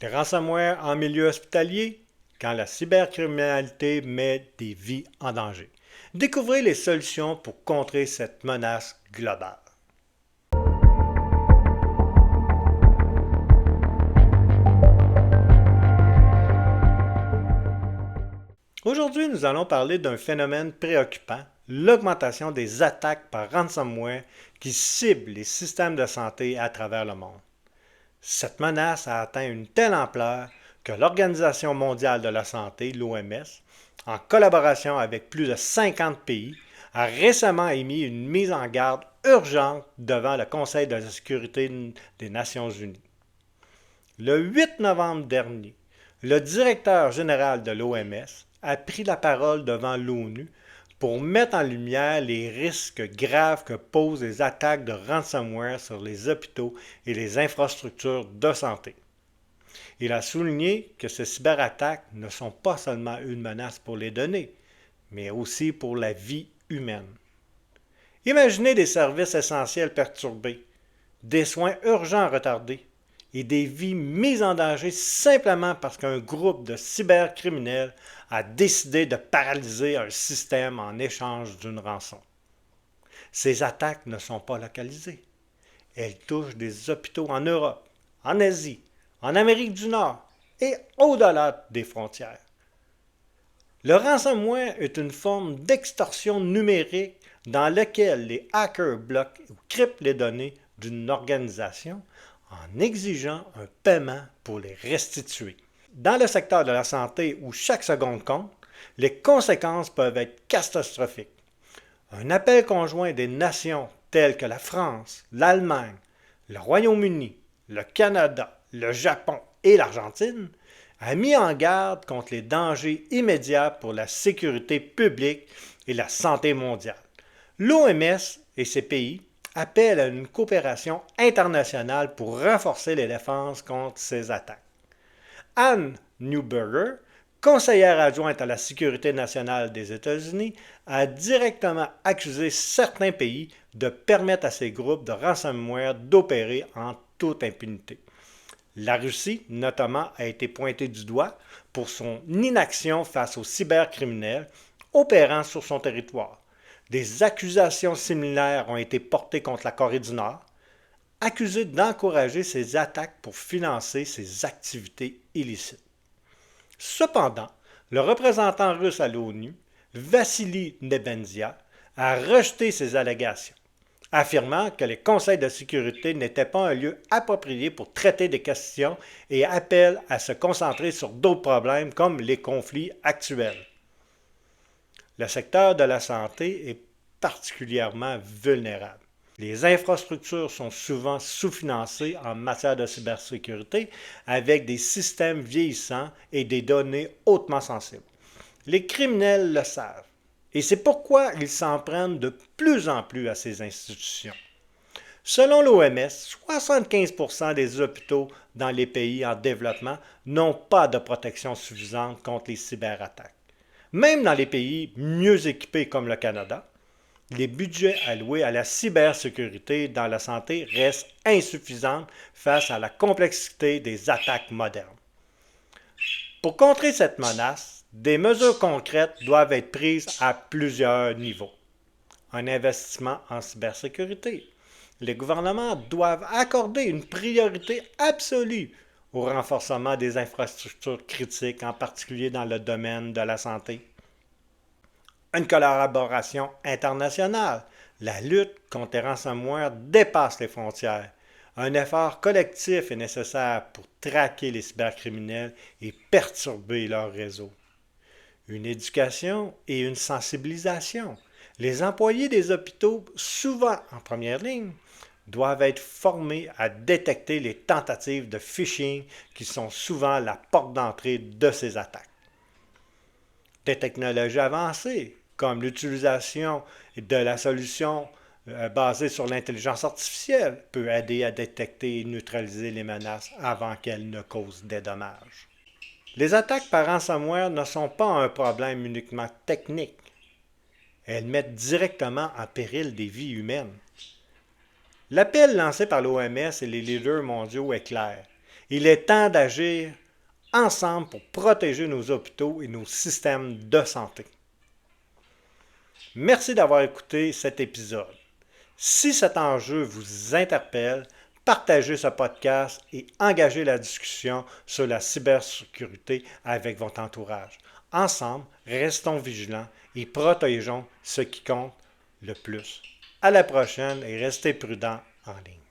Les ransomware en milieu hospitalier, quand la cybercriminalité met des vies en danger. Découvrez les solutions pour contrer cette menace globale. Aujourd'hui, nous allons parler d'un phénomène préoccupant, l'augmentation des attaques par ransomware qui ciblent les systèmes de santé à travers le monde. Cette menace a atteint une telle ampleur que l'Organisation mondiale de la santé, l'OMS, en collaboration avec plus de 50 pays, a récemment émis une mise en garde urgente devant le Conseil de la sécurité des Nations unies. Le 8 novembre dernier, le directeur général de l'OMS a pris la parole devant l'ONU pour mettre en lumière les risques graves que posent les attaques de ransomware sur les hôpitaux et les infrastructures de santé. Il a souligné que ces cyberattaques ne sont pas seulement une menace pour les données, mais aussi pour la vie humaine. Imaginez des services essentiels perturbés, des soins urgents retardés et des vies mises en danger simplement parce qu'un groupe de cybercriminels a décidé de paralyser un système en échange d'une rançon. Ces attaques ne sont pas localisées. Elles touchent des hôpitaux en Europe, en Asie, en Amérique du Nord et au-delà des frontières. Le ransomware est une forme d'extorsion numérique dans laquelle les hackers bloquent ou cryptent les données d'une organisation en exigeant un paiement pour les restituer. Dans le secteur de la santé où chaque seconde compte, les conséquences peuvent être catastrophiques. Un appel conjoint des nations telles que la France, l'Allemagne, le Royaume-Uni, le Canada, le Japon et l'Argentine a mis en garde contre les dangers immédiats pour la sécurité publique et la santé mondiale. L'OMS et ses pays appellent à une coopération internationale pour renforcer les défenses contre ces attaques. Anne Neuberger, conseillère adjointe à la sécurité nationale des États-Unis, a directement accusé certains pays de permettre à ces groupes de ransomware d'opérer en toute impunité. La Russie, notamment, a été pointée du doigt pour son inaction face aux cybercriminels opérant sur son territoire. Des accusations similaires ont été portées contre la Corée du Nord, accusée d'encourager ces attaques pour financer ses activités illicites. Cependant, le représentant russe à l'ONU, Vassily Nebenzia, a rejeté ces allégations, affirmant que les conseils de sécurité n'étaient pas un lieu approprié pour traiter des questions et appelle à se concentrer sur d'autres problèmes comme les conflits actuels. Le secteur de la santé est particulièrement vulnérable. Les infrastructures sont souvent sous-financées en matière de cybersécurité avec des systèmes vieillissants et des données hautement sensibles. Les criminels le savent et c'est pourquoi ils s'en prennent de plus en plus à ces institutions. Selon l'OMS, 75% des hôpitaux dans les pays en développement n'ont pas de protection suffisante contre les cyberattaques. Même dans les pays mieux équipés comme le Canada, les budgets alloués à la cybersécurité dans la santé restent insuffisants face à la complexité des attaques modernes. Pour contrer cette menace, des mesures concrètes doivent être prises à plusieurs niveaux. Un investissement en cybersécurité. Les gouvernements doivent accorder une priorité absolue au renforcement des infrastructures critiques, en particulier dans le domaine de la santé. Une collaboration internationale. La lutte contre les ransomware dépasse les frontières. Un effort collectif est nécessaire pour traquer les cybercriminels et perturber leur réseau. Une éducation et une sensibilisation. Les employés des hôpitaux, souvent en première ligne, doivent être formés à détecter les tentatives de phishing qui sont souvent la porte d'entrée de ces attaques. Des technologies avancées, comme l'utilisation de la solution basée sur l'intelligence artificielle, peut aider à détecter et neutraliser les menaces avant qu'elles ne causent des dommages. Les attaques par ransomware ne sont pas un problème uniquement technique. Elles mettent directement en péril des vies humaines. L'appel lancé par l'OMS et les leaders mondiaux est clair. Il est temps d'agir ensemble pour protéger nos hôpitaux et nos systèmes de santé. Merci d'avoir écouté cet épisode. Si cet enjeu vous interpelle, partagez ce podcast et engagez la discussion sur la cybersécurité avec votre entourage. Ensemble, restons vigilants et protégeons ce qui compte le plus. À la prochaine et restez prudents en ligne.